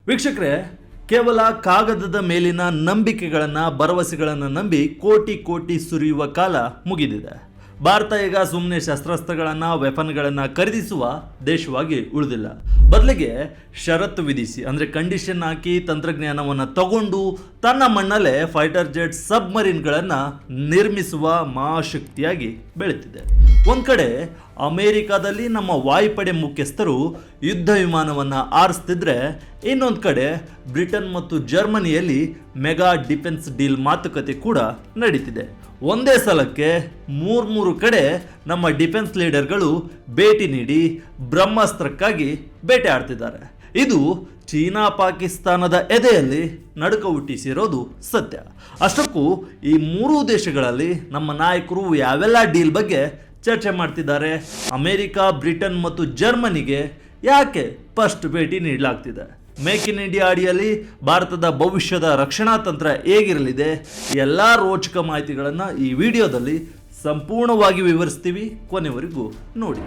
ವೀಕ್ಷಕರೇ, ಕೇವಲ ಕಾಗದದ ಮೇಲಿನ ನಂಬಿಕೆಗಳನ್ನು ಭರವಸೆಗಳನ್ನು ನಂಬಿ ಕೋಟಿ ಕೋಟಿ ಸುರಿಯುವ ಕಾಲ ಮುಗಿದಿದೆ. ಭಾರತ ಈಗ ಸುಮ್ಮನೆ ಶಸ್ತ್ರಾಸ್ತ್ರಗಳನ್ನು ವೆಪನ್ಗಳನ್ನು ಖರೀದಿಸುವ ದೇಶವಾಗಿ ಉಳಿದಿಲ್ಲ. ಬದಲಿಗೆ ಷರತ್ತು ವಿಧಿಸಿ ಅಂದರೆ ಕಂಡೀಷನ್ ಹಾಕಿ ತಂತ್ರಜ್ಞಾನವನ್ನು ತಗೊಂಡು ತನ್ನ ಮಣ್ಣಲ್ಲೇ ಫೈಟರ್ ಜೆಟ್ ಸಬ್ಮರೀನ್ಗಳನ್ನು ನಿರ್ಮಿಸುವ ಮಹಾಶಕ್ತಿಯಾಗಿ ಬೆಳೀತಿದೆ. ಒಂದು ಕಡೆ ಅಮೇರಿಕಾದಲ್ಲಿ ನಮ್ಮ ವಾಯುಪಡೆ ಮುಖ್ಯಸ್ಥರು ಯುದ್ಧ ವಿಮಾನವನ್ನು ಆರಿಸ್ತಿದ್ರೆ, ಇನ್ನೊಂದು ಕಡೆ ಬ್ರಿಟನ್ ಮತ್ತು ಜರ್ಮನಿಯಲ್ಲಿ ಮೆಗಾ ಡಿಫೆನ್ಸ್ ಡೀಲ್ ಮಾತುಕತೆ ಕೂಡ ನಡೀತಿದೆ. ಒಂದೇ ಸಲಕ್ಕೆ ಮೂರು ಕಡೆ ನಮ್ಮ ಡಿಫೆನ್ಸ್ ಲೀಡರ್ಗಳು ಭೇಟಿ ನೀಡಿ ಬ್ರಹ್ಮಾಸ್ತ್ರಕ್ಕಾಗಿ ಬೇಟೆ ಆಡ್ತಿದ್ದಾರೆ. ಇದು ಚೀನಾ ಪಾಕಿಸ್ತಾನದ ಎದೆಯಲ್ಲಿ ನಡುಕ ಹುಟ್ಟಿಸಿರೋದು ಸತ್ಯ. ಅಷ್ಟಕ್ಕೂ ಈ ಮೂರೂ ದೇಶಗಳಲ್ಲಿ ನಮ್ಮ ನಾಯಕರು ಯಾವೆಲ್ಲ ಡೀಲ್ ಬಗ್ಗೆ ಚರ್ಚೆ ಮಾಡ್ತಿದ್ದಾರೆ? ಅಮೇರಿಕಾ, ಬ್ರಿಟನ್ ಮತ್ತು ಜರ್ಮನಿಗೆ ಯಾಕೆ ಫಸ್ಟ್ ಭೇಟಿ ನೀಡಲಾಗ್ತಿದೆ? ಮೇಕ್ ಇನ್ ಇಂಡಿಯಾ ಅಡಿಯಲ್ಲಿ ಭಾರತದ ಭವಿಷ್ಯದ ರಕ್ಷಣಾ ತಂತ್ರ ಹೇಗಿರಲಿದೆ? ಎಲ್ಲ ರೋಚಕ ಮಾಹಿತಿಗಳನ್ನು ಈ ವಿಡಿಯೋದಲ್ಲಿ ಸಂಪೂರ್ಣವಾಗಿ ವಿವರಿಸ್ತೀವಿ. ಕೊನೆವರೆಗೂ ನೋಡಿ.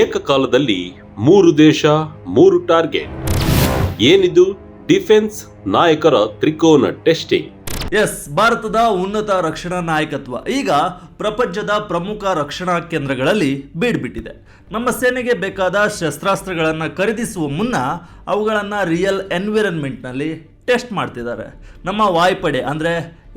ಏಕಕಾಲದಲ್ಲಿ 3 ದೇಶ 3 ಟಾರ್ಗೆಟ್. ಏನಿದು ಡಿಫೆನ್ಸ್ ನಾಯಕರ ತ್ರಿಕೋನ ಟೆಸ್ಟಿಂಗ್? ಎಸ್, ಭಾರತದ ಉನ್ನತ ರಕ್ಷಣಾ ನಾಯಕತ್ವ ಈಗ ಪ್ರಪಂಚದ ಪ್ರಮುಖ ರಕ್ಷಣಾ ಕೇಂದ್ರಗಳಲ್ಲಿ ಬೀಡ್ಬಿಟ್ಟಿದೆ. ನಮ್ಮ ಸೇನೆಗೆ ಬೇಕಾದ ಶಸ್ತ್ರಾಸ್ತ್ರಗಳನ್ನು ಖರೀದಿಸುವ ಮುನ್ನ ಅವುಗಳನ್ನು ರಿಯಲ್ ಎನ್ವಿರಾನ್ಮೆಂಟ್ನಲ್ಲಿ ಟೆಸ್ಟ್ ಮಾಡ್ತಿದ್ದಾರೆ. ನಮ್ಮ ವಾಯುಪಡೆ ಅಂದರೆ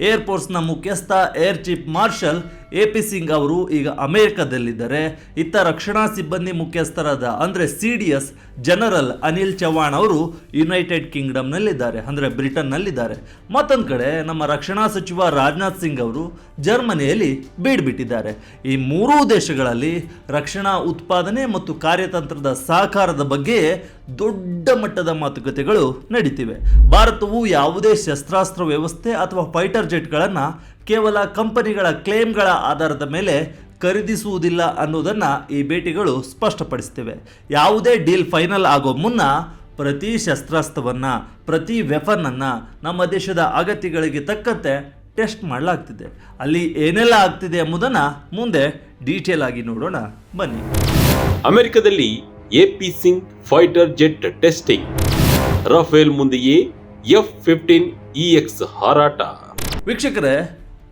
ಏರ್ಫೋರ್ಸ್ನ ಮುಖ್ಯಸ್ಥ air chief marshal AP Singh ಅವರು ಈಗ ಅಮೆರಿಕದಲ್ಲಿದ್ದಾರೆ. ಇತ್ತ ರಕ್ಷಣಾ ಸಿಬ್ಬಂದಿ ಮುಖ್ಯಸ್ಥರಾದ ಅಂದರೆ CDS ಜನರಲ್ ಅನಿಲ್ ಚೌಹಾಣ್ ಅವರು ಯುನೈಟೆಡ್ ಕಿಂಗ್ಡಮ್ನಲ್ಲಿದ್ದಾರೆ, ಅಂದರೆ ಬ್ರಿಟನ್ನಲ್ಲಿದ್ದಾರೆ. ಮತ್ತೊಂದು ಕಡೆ ನಮ್ಮ ರಕ್ಷಣಾ ಸಚಿವ ರಾಜನಾಥ್ ಸಿಂಗ್ ಅವರು ಜರ್ಮನಿಯಲ್ಲಿ ಬೀಡ್ಬಿಟ್ಟಿದ್ದಾರೆ. ಈ ಮೂರೂ ದೇಶಗಳಲ್ಲಿ ರಕ್ಷಣಾ ಉತ್ಪಾದನೆ ಮತ್ತು ಕಾರ್ಯತಂತ್ರದ ಸಹಕಾರದ ಬಗ್ಗೆ ದೊಡ್ಡ ಮಟ್ಟದ ಮಾತುಕತೆಗಳು ನಡೀತಿವೆ. ಭಾರತವು ಯಾವುದೇ ಶಸ್ತ್ರಾಸ್ತ್ರ ವ್ಯವಸ್ಥೆ ಅಥವಾ ಫೈಟರ್ ಜೆಟ್ಗಳನ್ನು ಕೇವಲ ಕಂಪನಿಗಳ ಕ್ಲೇಮ್ಗಳ ಆಧಾರದ ಮೇಲೆ ಖರೀದಿಸುವುದಿಲ್ಲ ಅನ್ನೋದನ್ನು ಈ ಭೇಟಿಗಳು ಸ್ಪಷ್ಟಪಡಿಸ್ತೇವೆ. ಯಾವುದೇ ಡೀಲ್ ಫೈನಲ್ ಆಗೋ ಮುನ್ನ ಪ್ರತಿ ಶಸ್ತ್ರಾಸ್ತ್ರವನ್ನು, ಪ್ರತಿ ವೆಪನ್ನನ್ನು ನಮ್ಮ ದೇಶದ ಅಗತ್ಯಗಳಿಗೆ ತಕ್ಕಂತೆ ಟೆಸ್ಟ್ ಮಾಡಲಾಗ್ತಿದೆ. ಅಲ್ಲಿ ಏನೆಲ್ಲ ಆಗ್ತಿದೆ ಎಂಬುದನ್ನು ಮುಂದೆ ಡೀಟೇಲ್ ಆಗಿ ನೋಡೋಣ ಬನ್ನಿ. ಅಮೆರಿಕದಲ್ಲಿ AP Singh fighter jet testing. Rafale ಮುಂದೆಯೇ F-15EX ಹಾರಾಟ. ವೀಕ್ಷಕರೇ,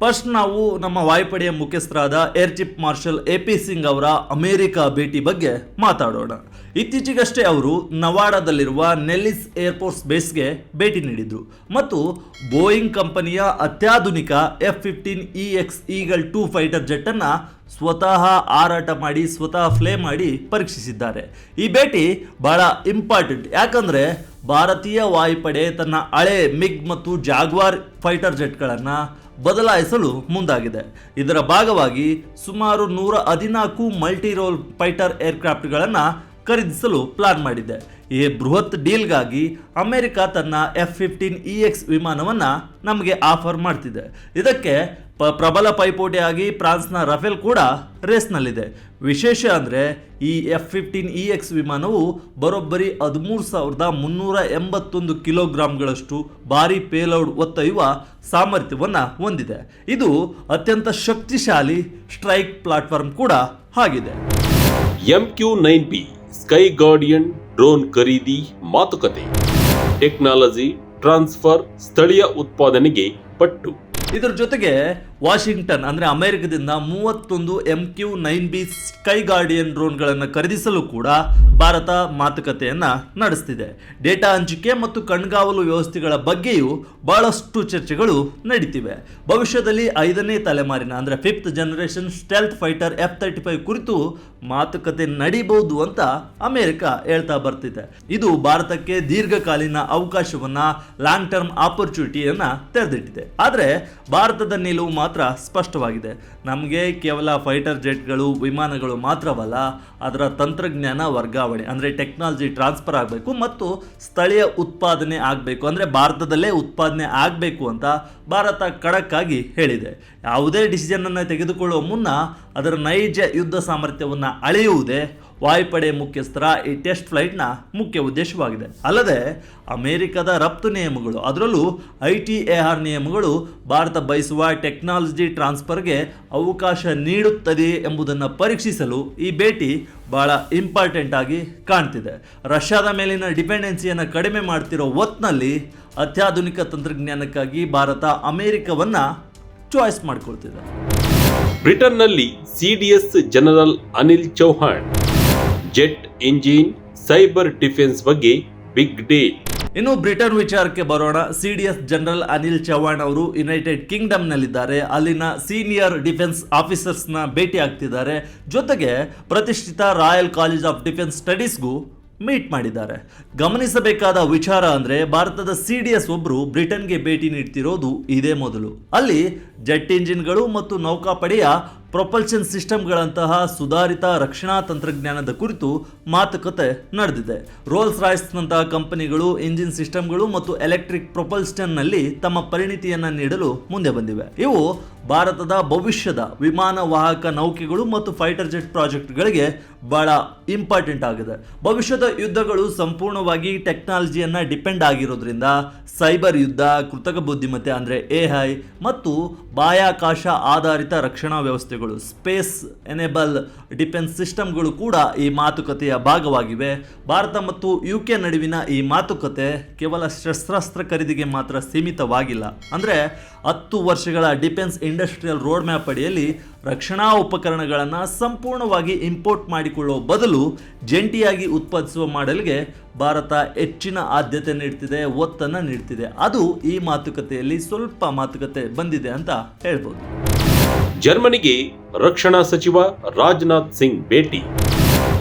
ಫಸ್ಟ್ ನಾವು ನಮ್ಮ ವಾಯುಪಡೆಯ ಮುಖ್ಯಸ್ಥರಾದ air chief marshal AP Singh ಅವರ ಅಮೆರಿಕ ಭೇಟಿ ಬಗ್ಗೆ ಮಾತಾಡೋಣ. ಇತ್ತೀಚೆಗಷ್ಟೇ ಅವರು ನವಾಡಾದಲ್ಲಿರುವ ನೆಲ್ಲಿಸ್ ಏರ್ಫೋರ್ಸ್ ಬೇಸ್ಗೆ ಭೇಟಿ ನೀಡಿದರು ಮತ್ತು ಬೋಯಿಂಗ್ ಕಂಪನಿಯ ಅತ್ಯಾಧುನಿಕ F-15EX ಈಗಲ್ 2 ಫೈಟರ್ ಜೆಟ್ಟನ್ನು ಸ್ವತಃ ಹಾರಾಟ ಮಾಡಿ, ಸ್ವತಃ ಫ್ಲೈ ಮಾಡಿ ಪರೀಕ್ಷಿಸಿದ್ದಾರೆ. ಈ ಭೇಟಿ ಬಹಳ ಇಂಪಾರ್ಟೆಂಟ್, ಯಾಕಂದರೆ ಭಾರತೀಯ ವಾಯುಪಡೆ ತನ್ನ ಹಳೆ ಮಿಗ್ ಮತ್ತು ಜಾಗ್ವಾರ್ ಫೈಟರ್ ಜೆಟ್ಗಳನ್ನು ಬದಲಾಯಿಸಲು ಮುಂದಾಗಿದೆ. ಇದರ ಭಾಗವಾಗಿ ಸುಮಾರು 114 ಮಲ್ಟಿ ರೋಲ್ ಫೈಟರ್ ಏರ್ಕ್ರಾಫ್ಟ್ಗಳನ್ನು ಖರೀದಿಸಲು ಪ್ಲಾನ್ ಮಾಡಿದೆ. ಈ ಬೃಹತ್ ಡೀಲ್ಗಾಗಿ ಅಮೆರಿಕ ತನ್ನ F-15EX ವಿಮಾನವನ್ನು ನಮಗೆ ಆಫರ್ ಮಾಡ್ತಿದೆ. ಇದಕ್ಕೆ ಪ್ರಬಲ ಪೈಪೋಟಿಯಾಗಿ ಫ್ರಾನ್ಸ್ನ ರಫೇಲ್ ಕೂಡ ರೇಸ್ನಲ್ಲಿದೆ. ವಿಶೇಷ ಅಂದರೆ ಈ F-15EX ವಿಮಾನವು ಬರೋಬ್ಬರಿ 13,381 ಕಿಲೋಗ್ರಾಂಗಳಷ್ಟು ಭಾರಿ ಪೇಲೋಡ್ ಹೊತ್ತೊಯ್ಯುವ ಸಾಮರ್ಥ್ಯವನ್ನು ಹೊಂದಿದೆ. ಇದು ಅತ್ಯಂತ ಶಕ್ತಿಶಾಲಿ ಸ್ಟ್ರೈಕ್ ಪ್ಲಾಟ್ಫಾರ್ಮ್ ಕೂಡ ಆಗಿದೆ. MQ-9B ಸ್ಕೈ ಗಾರ್ಡಿಯನ್ ಡ್ರೋನ್ ಖರೀದಿ ಮಾತುಕತೆ. ಟೆಕ್ನಾಲಜಿ ಟ್ರಾನ್ಸ್ಫರ್, ಸ್ಥಳೀಯ ಉತ್ಪಾದನೆಗೆ ಪಟ್ಟು. ಇದರ ಜೊತೆಗೆ ವಾಷಿಂಗ್ಟನ್ ಅಂದರೆ ಅಮೆರಿಕದಿಂದ 31 MQ-9B ಸ್ಕೈ ಗಾರ್ಡಿಯನ್ ಡ್ರೋನ್ಗಳನ್ನು ಖರೀದಿಸಲು ಕೂಡ ಭಾರತ ಮಾತುಕತೆಯನ್ನು ನಡೆಸ್ತಿದೆ. ಡೇಟಾ ಹಂಚಿಕೆ ಮತ್ತು ಕಣ್ಗಾವಲು ವ್ಯವಸ್ಥೆಗಳ ಬಗ್ಗೆಯೂ ಬಹಳಷ್ಟು ಚರ್ಚೆಗಳು ನಡೀತಿವೆ. ಭವಿಷ್ಯದಲ್ಲಿ 5ನೇ ತಲೆಮಾರಿನ ಅಂದರೆ 5th generation stealth fighter F-35 ಕುರಿತು ಮಾತುಕತೆ ನಡೀಬಹುದು ಅಂತ ಅಮೆರಿಕ ಹೇಳ್ತಾ ಬರ್ತಿದೆ. ಇದು ಭಾರತಕ್ಕೆ ದೀರ್ಘಕಾಲೀನ ಅವಕಾಶವನ್ನು, ಲಾಂಗ್ ಟರ್ಮ್ ಆಪರ್ಚುನಿಟಿಯನ್ನು ತೆರೆದಿಟ್ಟಿದೆ. ಆದರೆ ಭಾರತದ ನಿಲುವು ಮಾತ್ರ ಸ್ಪಷ್ಟವಾಗಿದೆ. ನಮಗೆ ಕೇವಲ ಫೈಟರ್ ಜೆಟ್ಗಳು, ವಿಮಾನಗಳು ಮಾತ್ರವಲ್ಲ, ಅದರ ತಂತ್ರಜ್ಞಾನ ವರ್ಗಾವಣೆ ಅಂದರೆ ಟೆಕ್ನಾಲಜಿ ಟ್ರಾನ್ಸ್ಫರ್ ಆಗಬೇಕು ಮತ್ತು ಸ್ಥಳೀಯ ಉತ್ಪಾದನೆ ಆಗಬೇಕು, ಅಂದರೆ ಭಾರತದಲ್ಲೇ ಉತ್ಪಾದನೆ ಆಗಬೇಕು ಅಂತ ಭಾರತ ಖಡಕ್ಕಾಗಿ ಹೇಳಿದೆ. ಯಾವುದೇ ಡಿಸಿಷನನ್ನು ತೆಗೆದುಕೊಳ್ಳುವ ಮುನ್ನ ಅದರ ನೈಜ ಯುದ್ಧ ಸಾಮರ್ಥ್ಯವನ್ನು ಅಳೆಯುವುದೇ ವಾಯುಪಡೆ ಮುಖ್ಯಸ್ಥರ ಈ ಟೆಸ್ಟ್ ಫ್ಲೈಟ್ನ ಮುಖ್ಯ ಉದ್ದೇಶವಾಗಿದೆ. ಅಲ್ಲದೆ ಅಮೆರಿಕದ ರಫ್ತು ನಿಯಮಗಳು, ಅದರಲ್ಲೂ ITAR ನಿಯಮಗಳು ಭಾರತ ಬಯಸುವ ಟೆಕ್ನಾಲಜಿ ಟ್ರಾನ್ಸ್ಫರ್ಗೆ ಅವಕಾಶ ನೀಡುತ್ತದೆ ಎಂಬುದನ್ನು ಪರೀಕ್ಷಿಸಲು ಈ ಭೇಟಿ ಬಹಳ ಇಂಪಾರ್ಟೆಂಟ್ ಆಗಿ ಕಾಣ್ತಿದೆ. ರಷ್ಯಾದ ಮೇಲಿನ ಡಿಪೆಂಡೆನ್ಸಿಯನ್ನು ಕಡಿಮೆ ಮಾಡ್ತಿರೋ ಹೊತ್ನಲ್ಲಿ ಅತ್ಯಾಧುನಿಕ ತಂತ್ರಜ್ಞಾನಕ್ಕಾಗಿ ಭಾರತ ಅಮೆರಿಕವನ್ನ ಚಾಯ್ಸ್ ಮಾಡ್ಕೊಳ್ತಿದೆ. ಬ್ರಿಟನ್ನಲ್ಲಿ CDS general Anil Chauhan jet engine cyber defence ಬಗ್ಗೆ ಬಿಗ್ ಡೀಲ್. ಇನ್ನು ಬ್ರಿಟನ್ ವಿಚಾರಕ್ಕೆ ಬರೋಣ. CDS ಜನರಲ್ ಅನಿಲ್ ಚೌಹಾಣ್ ಅವರು ಯುನೈಟೆಡ್ ಕಿಂಗ್ಡಮ್ನಲ್ಲಿದ್ದಾರೆ. ಅಲ್ಲಿನ ಸೀನಿಯರ್ ಡಿಫೆನ್ಸ್ ಆಫೀಸರ್ಸ್ನ ಭೇಟಿ ಆಗ್ತಿದ್ದಾರೆ. ಜೊತೆಗೆ ಪ್ರತಿಷ್ಠಿತ ರಾಯಲ್ ಕಾಲೇಜ್ ಆಫ್ ಡಿಫೆನ್ಸ್ ಸ್ಟಡೀಸ್ಗೂ ಮೀಟ್ ಮಾಡಿದ್ದಾರೆ. ಗಮನಿಸಬೇಕಾದ ವಿಚಾರ ಅಂದರೆ ಭಾರತದ CDS ಒಬ್ಬರು ಬ್ರಿಟನ್ಗೆ ಭೇಟಿ ನೀಡ್ತಿರೋದು ಇದೇ ಮೊದಲು. ಅಲ್ಲಿ ಜೆಟ್ ಇಂಜಿನ್ಗಳು ಮತ್ತು ನೌಕಾಪಡೆಯ ಪ್ರೊಪಲ್ಷನ್ ಸಿಸ್ಟಮ್ಗಳಂತಹ ಸುಧಾರಿತ ರಕ್ಷಣಾ ತಂತ್ರಜ್ಞಾನದ ಕುರಿತು ಮಾತುಕತೆ ನಡೆದಿದೆ. ರೋಲ್ಸ್ ರಾಯ್ಸ್ನಂತಹ ಕಂಪನಿಗಳು ಇಂಜಿನ್ ಸಿಸ್ಟಮ್ಗಳು ಮತ್ತು ಎಲೆಕ್ಟ್ರಿಕ್ ಪ್ರೊಪಲ್ಷನ್ನಲ್ಲಿ ತಮ್ಮ ಪರಿಣಿತಿಯನ್ನು ನೀಡಲು ಮುಂದೆ ಬಂದಿವೆ. ಇವು ಭಾರತದ ಭವಿಷ್ಯದ ವಿಮಾನ ವಾಹಕ ನೌಕೆಗಳು ಮತ್ತು ಫೈಟರ್ ಜೆಟ್ ಪ್ರಾಜೆಕ್ಟ್ಗಳಿಗೆ ಬಹಳ ಇಂಪಾರ್ಟೆಂಟ್ ಆಗಿದೆ. ಭವಿಷ್ಯದ ಯುದ್ಧಗಳು ಸಂಪೂರ್ಣವಾಗಿ ಟೆಕ್ನಾಲಜಿಯನ್ನು ಡಿಪೆಂಡ್ ಆಗಿರೋದ್ರಿಂದ ಸೈಬರ್ ಯುದ್ಧ, ಕೃತಕ ಬುದ್ಧಿಮತ್ತೆ ಅಂದರೆ AI ಮತ್ತು ಬಾಹ್ಯಾಕಾಶ ಆಧಾರಿತ ರಕ್ಷಣಾ ವ್ಯವಸ್ಥೆಗಳು, ಸ್ಪೇಸ್ ಎನೇಬಲ್ ಡಿಫೆನ್ಸ್ ಸಿಸ್ಟಮ್ಗಳು ಕೂಡ ಈ ಮಾತುಕತೆಯ ಭಾಗವಾಗಿವೆ. ಭಾರತ ಮತ್ತು UK ನಡುವಿನ ಈ ಮಾತುಕತೆ ಕೇವಲ ಶಸ್ತ್ರಾಸ್ತ್ರ ಖರೀದಿಗೆ ಮಾತ್ರ ಸೀಮಿತವಾಗಿಲ್ಲ. ಅಂದರೆ 10 ವರ್ಷಗಳ ಡಿಫೆನ್ಸ್ ಇಂಡಸ್ಟ್ರಿಯಲ್ ರೋಡ್ ಮ್ಯಾಪ್ ಅಡಿಯಲ್ಲಿ ರಕ್ಷಣಾ ಉಪಕರಣಗಳನ್ನು ಸಂಪೂರ್ಣವಾಗಿ ಇಂಪೋರ್ಟ್ ಮಾಡಿಕೊಳ್ಳುವ ಬದಲು ಜಂಟಿಯಾಗಿ ಉತ್ಪಾದಿಸುವ ಮಾಡೆಲ್ಗೆ ಭಾರತ ಹೆಚ್ಚಿನ ಆದ್ಯತೆ ನೀಡ್ತಿದೆ, ಒತ್ತನ್ನು ನೀಡ್ತಿದೆ. ಅದು ಈ ಮಾತುಕತೆಯಲ್ಲಿ ಸ್ವಲ್ಪ ಮಾತುಕತೆ ಬಂದಿದೆ ಅಂತ ಹೇಳ್ಬೋದು. ಜರ್ಮನಿಗೆ ರಕ್ಷಣಾ ಸಚಿವ ರಾಜನಾಥ್ ಸಿಂಗ್ ಭೇಟಿ.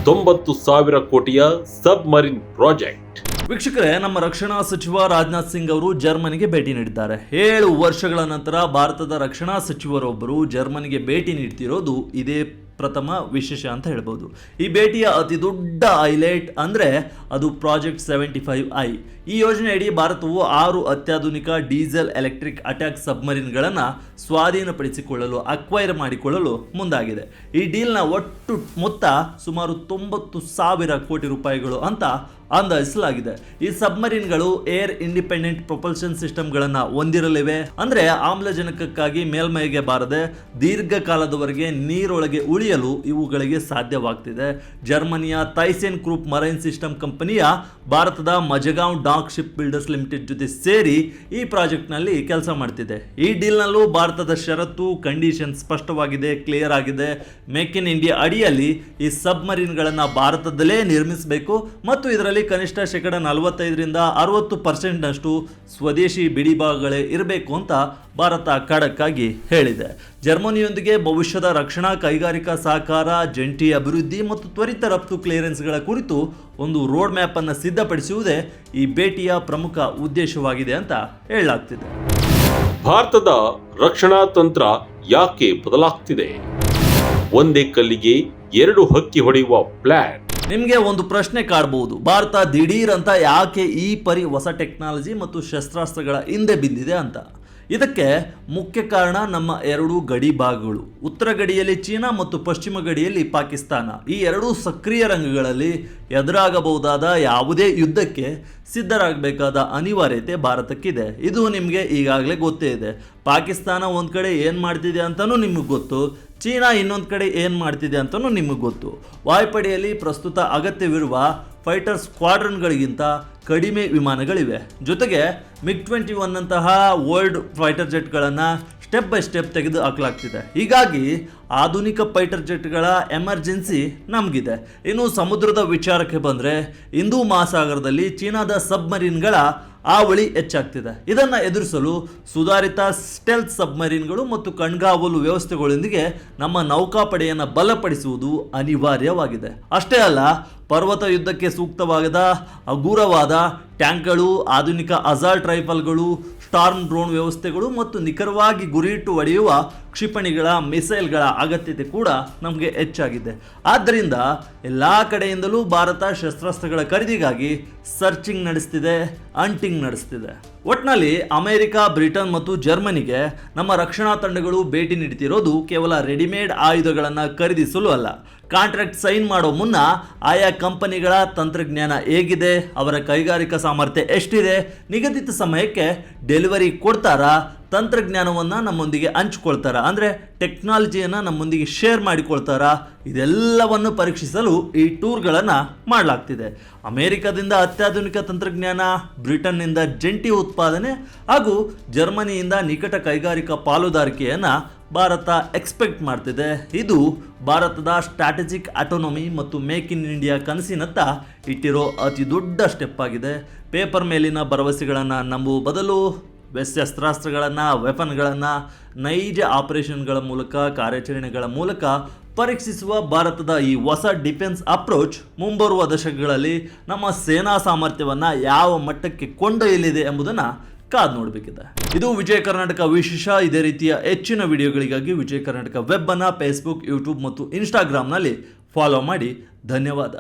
90,000 ಕೋಟಿಯ ಸಬ್ಮರಿನ್ ಪ್ರಾಜೆಕ್ಟ್. ವೀಕ್ಷಕರೇ, ನಮ್ಮ ರಕ್ಷಣಾ ಸಚಿವ ರಾಜನಾಥ್ ಸಿಂಗ್ ಅವರು ಜರ್ಮನಿಗೆ ಭೇಟಿ ನೀಡಿದ್ದಾರೆ. 7 ವರ್ಷಗಳ ನಂತರ ಭಾರತದ ರಕ್ಷಣಾ ಸಚಿವರೊಬ್ಬರು ಜರ್ಮನಿಗೆ ಭೇಟಿ ನೀಡ್ತಿರೋದು ಇದೇ ಪ್ರಥಮ ವಿಶೇಷ ಅಂತ ಹೇಳ್ಬೋದು. ಈ ಭೇಟಿಯ ಅತಿ ದೊಡ್ಡ ಹೈಲೈಟ್ ಅಂದರೆ ಅದು ಪ್ರಾಜೆಕ್ಟ್ 75I. ಈ ಯೋಜನೆಯಡಿ ಭಾರತವು 6 ಅತ್ಯಾಧುನಿಕ ಡೀಸೆಲ್ ಎಲೆಕ್ಟ್ರಿಕ್ ಅಟ್ಯಾಕ್ ಸಬ್ಮರಿನ್ಗಳನ್ನು ಸ್ವಾಧೀನಪಡಿಸಿಕೊಳ್ಳಲು ಅಕ್ವೈರ್ ಮಾಡಿಕೊಳ್ಳಲು ಮುಂದಾಗಿದೆ. ಈ ಡೀಲ್ನ ಒಟ್ಟು ಮೊತ್ತ ಸುಮಾರು 90,000 ಕೋಟಿ ರೂಪಾಯಿಗಳು ಅಂತ ಅಂದಾಜಿಸಲಾಗಿದೆ. ಈ ಸಬ್ಮರಿನ್ಗಳು ಏರ್ ಇಂಡಿಪೆಂಡೆಂಟ್ ಪ್ರೊಪಲ್ಷನ್ ಸಿಸ್ಟಮ್ಗಳನ್ನು ಹೊಂದಿರಲಿವೆ. ಅಂದರೆ ಆಮ್ಲಜನಕಕ್ಕಾಗಿ ಮೇಲ್ಮೈಗೆ ಬಾರದೆ ದೀರ್ಘಕಾಲದವರೆಗೆ ನೀರೊಳಗೆ ಉಳಿಯಲು ಇವುಗಳಿಗೆ ಸಾಧ್ಯವಾಗ್ತಿದೆ. ಜರ್ಮನಿಯ ಥೈಸೆನ್ ಗ್ರೂಪ್ ಮರೈನ್ ಸಿಸ್ಟಮ್ ಕಂಪನಿಯ ಭಾರತದ Mazagon dock ship builders limited ಜೊತೆ ಸೇರಿ ಈ ಪ್ರಾಜೆಕ್ಟ್ನಲ್ಲಿ ಕೆಲಸ ಮಾಡ್ತಿದೆ. ಈ ಡೀಲ್ನಲ್ಲೂ ಭಾರತದ ಷರತ್ತು ಕಂಡೀಷನ್ ಸ್ಪಷ್ಟವಾಗಿದೆ, ಕ್ಲಿಯರ್ ಆಗಿದೆ. ಮೇಕ್ ಇನ್ ಇಂಡಿಯಾ ಅಡಿಯಲ್ಲಿ ಈ ಸಬ್ಮರಿನ್ಗಳನ್ನು ಭಾರತದಲ್ಲೇ ನಿರ್ಮಿಸಬೇಕು ಮತ್ತು ಇದರಲ್ಲಿ ಕನಿಷ್ಠ 45% 60% ಸ್ವದೇಶಿ ಬಿಡಿಭಾಗಗಳೇ ಇರಬೇಕು ಅಂತ ಭಾರತ ಖಡಕ್ಕಾಗಿ ಹೇಳಿದೆ. ಜರ್ಮನಿಯೊಂದಿಗೆ ಭವಿಷ್ಯದ ರಕ್ಷಣಾ ಕೈಗಾರಿಕಾ ಸಹಕಾರ, ಜಂಟಿ ಅಭಿವೃದ್ಧಿ ಮತ್ತು ತ್ವರಿತ ರಫ್ತು ಕ್ಲಿಯರೆನ್ಸ್ಗಳ ಕುರಿತು ಒಂದು ರೋಡ್ ಮ್ಯಾಪ್ ಅನ್ನು ಸಿದ್ಧಪಡಿಸುವುದೇ ಈ ಭೇಟಿಯ ಪ್ರಮುಖ ಉದ್ದೇಶವಾಗಿದೆ ಅಂತ ಹೇಳಲಾಗ್ತಿದೆ. ಭಾರತದ ರಕ್ಷಣಾ ತಂತ್ರ ಯಾಕೆ ಬದಲಾಗ್ತಿದೆ? ಒಂದೇ ಕಲ್ಲಿಗೆ 2 ಹಕ್ಕಿ ಹೊಡೆಯುವ ಪ್ಲಾನ್. ನಿಮಗೆ ಒಂದು ಪ್ರಶ್ನೆ ಕಾಡಬಹುದು, ಭಾರತ ದಿಢೀರ್ ಅಂತ ಯಾಕೆ ಈ ಪರಿ ಹೊಸ ಟೆಕ್ನಾಲಜಿ ಮತ್ತು ಶಸ್ತ್ರಾಸ್ತ್ರಗಳ ಹಿಂದೆ ಬಿದ್ದಿದೆ ಅಂತ. ಇದಕ್ಕೆ ಮುಖ್ಯ ಕಾರಣ ನಮ್ಮ 2 ಗಡಿ ಭಾಗಗಳು. ಉತ್ತರ ಗಡಿಯಲ್ಲಿ ಚೀನಾ ಮತ್ತು ಪಶ್ಚಿಮ ಗಡಿಯಲ್ಲಿ ಪಾಕಿಸ್ತಾನ. ಈ 2 ಸಕ್ರಿಯ ರಂಗಗಳಲ್ಲಿ ಎದುರಾಗಬಹುದಾದ ಯಾವುದೇ ಯುದ್ಧಕ್ಕೆ ಸಿದ್ಧರಾಗಬೇಕಾದ ಅನಿವಾರ್ಯತೆ ಭಾರತಕ್ಕಿದೆ. ಇದು ನಿಮಗೆ ಈಗಾಗಲೇ ಗೊತ್ತೇ ಇದೆ. ಪಾಕಿಸ್ತಾನ ಒಂದು ಕಡೆ ಏನು ಮಾಡ್ತಿದೆ ಅಂತಲೂ ನಿಮಗೆ ಗೊತ್ತು, ಚೀನಾ ಇನ್ನೊಂದು ಕಡೆ ಏನು ಮಾಡ್ತಿದೆ ಅಂತಲೂ ನಿಮಗೆ ಗೊತ್ತು. ವಾಯುಪಡೆಯಲ್ಲಿ ಪ್ರಸ್ತುತ ಅಗತ್ಯವಿರುವ ಫೈಟರ್ ಸ್ಕ್ವಾಡ್ರನ್ಗಳಿಗಿಂತ ಕಡಿಮೆ ವಿಮಾನಗಳಿವೆ. ಜೊತೆಗೆ MiG-21 ಅಂತಹ ಓಲ್ಡ್ ಫೈಟರ್ ಜೆಟ್ಗಳನ್ನು ಸ್ಟೆಪ್ ಬೈ ಸ್ಟೆಪ್ ತೆಗೆದು ಹಾಕಲಾಗ್ತಿದೆ. ಹೀಗಾಗಿ ಆಧುನಿಕ ಫೈಟರ್ ಜೆಟ್ಗಳ ಎಮರ್ಜೆನ್ಸಿ ನಮಗಿದೆ. ಇನ್ನು ಸಮುದ್ರದ ವಿಚಾರಕ್ಕೆ ಬಂದರೆ ಹಿಂದೂ ಮಹಾಸಾಗರದಲ್ಲಿ ಚೀನಾದ ಸಬ್ಮರೀನ್ಗಳ ಹಾವಳಿ ಹೆಚ್ಚಾಗ್ತಿದೆ. ಇದನ್ನು ಎದುರಿಸಲು ಸುಧಾರಿತ ಸ್ಟೆಲ್ತ್ ಸಬ್ಮರೀನ್ಗಳು ಮತ್ತು ಕಣ್ಗಾವಲು ವ್ಯವಸ್ಥೆಗಳೊಂದಿಗೆ ನಮ್ಮ ನೌಕಾಪಡೆಯನ್ನು ಬಲಪಡಿಸುವುದು ಅನಿವಾರ್ಯವಾಗಿದೆ. ಅಷ್ಟೇ ಅಲ್ಲ, ಪರ್ವತ ಯುದ್ಧಕ್ಕೆ ಸೂಕ್ತವಾದ ಹಗುರವಾದ ಟ್ಯಾಂಕ್ಗಳು, ಆಧುನಿಕ ಅಸಾಲ್ಟ್ ರೈಫಲ್ಗಳು, ಸ್ಟಾರ್ಮ್ ಡ್ರೋನ್ ವ್ಯವಸ್ಥೆಗಳು ಮತ್ತು ನಿಖರವಾಗಿ ಗುರಿಯಿಟ್ಟು ಹೊಡೆಯುವ ಕ್ಷಿಪಣಿಗಳ ಮಿಸೈಲ್ಗಳ ಅಗತ್ಯತೆ ಕೂಡ ನಮಗೆ ಹೆಚ್ಚಾಗಿದೆ. ಆದ್ದರಿಂದ ಎಲ್ಲ ಕಡೆಯಿಂದಲೂ ಭಾರತ ಶಸ್ತ್ರಾಸ್ತ್ರಗಳ ಖರೀದಿಗಾಗಿ ಸರ್ಚಿಂಗ್ ನಡೆಸ್ತಿದೆ, ಅಂಟಿಂಗ್ ನಡೆಸ್ತಿದೆ. ಒಟ್ನಲ್ಲಿ ಅಮೆರಿಕ, ಬ್ರಿಟನ್ ಮತ್ತು ಜರ್ಮನಿಗೆ ನಮ್ಮ ರಕ್ಷಣಾ ತಂಡಗಳು ಭೇಟಿ ನೀಡುತ್ತಿರೋದು ಕೇವಲ ರೆಡಿಮೇಡ್ ಆಯುಧಗಳನ್ನು ಖರೀದಿಸಲು ಅಲ್ಲ. ಕಾಂಟ್ರಾಕ್ಟ್ ಸೈನ್ ಮಾಡೋ ಮುನ್ನ ಆಯಾ ಕಂಪನಿಗಳ ತಂತ್ರಜ್ಞಾನ ಹೇಗಿದೆ, ಅವರ ಕೈಗಾರಿಕಾ ಸಾಮರ್ಥ್ಯ ಎಷ್ಟಿದೆ, ನಿಗದಿತ ಸಮಯಕ್ಕೆ ಡೆಲಿವರಿ ಕೊಡ್ತಾರಾ, ತಂತ್ರಜ್ಞಾನವನ್ನು ನಮ್ಮೊಂದಿಗೆ ಹಂಚ್ಕೊಳ್ತಾರಾ, ಅಂದರೆ ಟೆಕ್ನಾಲಜಿಯನ್ನು ನಮ್ಮೊಂದಿಗೆ ಶೇರ್ ಮಾಡಿಕೊಳ್ತಾರಾ, ಇದೆಲ್ಲವನ್ನು ಪರೀಕ್ಷಿಸಲು ಈ ಟೂರ್ಗಳನ್ನು ಮಾಡಲಾಗ್ತಿದೆ. ಅಮೆರಿಕದಿಂದ ಅತ್ಯಾಧುನಿಕ ತಂತ್ರಜ್ಞಾನ, ಬ್ರಿಟನ್ನಿಂದ ಜಂಟಿ ಉತ್ಪಾದನೆ ಹಾಗೂ ಜರ್ಮನಿಯಿಂದ ನಿಕಟ ಕೈಗಾರಿಕಾ ಪಾಲುದಾರಿಕೆಯನ್ನು ಭಾರತ ಎಕ್ಸ್ಪೆಕ್ಟ್ ಮಾಡ್ತಿದೆ. ಇದು ಭಾರತದ ಸ್ಟ್ರಾಟಜಿಕ್ ಆಟೋನಮಿ ಮತ್ತು ಮೇಕ್ ಇನ್ ಇಂಡಿಯಾ ಕನಸಿನತ್ತ ಇಟ್ಟಿರೋ ಅತಿ ದೊಡ್ಡ ಸ್ಟೆಪ್ ಆಗಿದೆ. ಪೇಪರ್ ಮೇಲಿನ ಭರವಸೆಗಳನ್ನು ನಂಬುವ ಬದಲು ಶಸ್ತ್ರಾಸ್ತ್ರಗಳನ್ನು, ವೆಪನ್ಗಳನ್ನು ನೈಜ ಆಪರೇಷನ್ಗಳ ಮೂಲಕ, ಕಾರ್ಯಾಚರಣೆಗಳ ಮೂಲಕ ಪರೀಕ್ಷಿಸುವ ಭಾರತದ ಈ ಹೊಸ ಡಿಫೆನ್ಸ್ ಅಪ್ರೋಚ್ ಮುಂಬರುವ ದಶಕಗಳಲ್ಲಿ ನಮ್ಮ ಸೇನಾ ಸಾಮರ್ಥ್ಯವನ್ನು ಯಾವ ಮಟ್ಟಕ್ಕೆ ಕೊಂಡೊಯ್ಯಲಿದೆ ಎಂಬುದನ್ನು ಕಾದು ನೋಡಬೇಕಿದೆ. ಇದು ವಿಜಯ ಕರ್ನಾಟಕ ವಿಶೇಷ. ಇದೇ ರೀತಿಯ ಹೆಚ್ಚಿನ ವಿಡಿಯೋಗಳಿಗಾಗಿ ವಿಜಯ ಕರ್ನಾಟಕ ವೆಬ್ ಅನ್ನು ಫೇಸ್ಬುಕ್, ಯೂಟ್ಯೂಬ್ ಮತ್ತು ಇನ್ಸ್ಟಾಗ್ರಾಮ್ನಲ್ಲಿ ಫಾಲೋ ಮಾಡಿ. ಧನ್ಯವಾದ.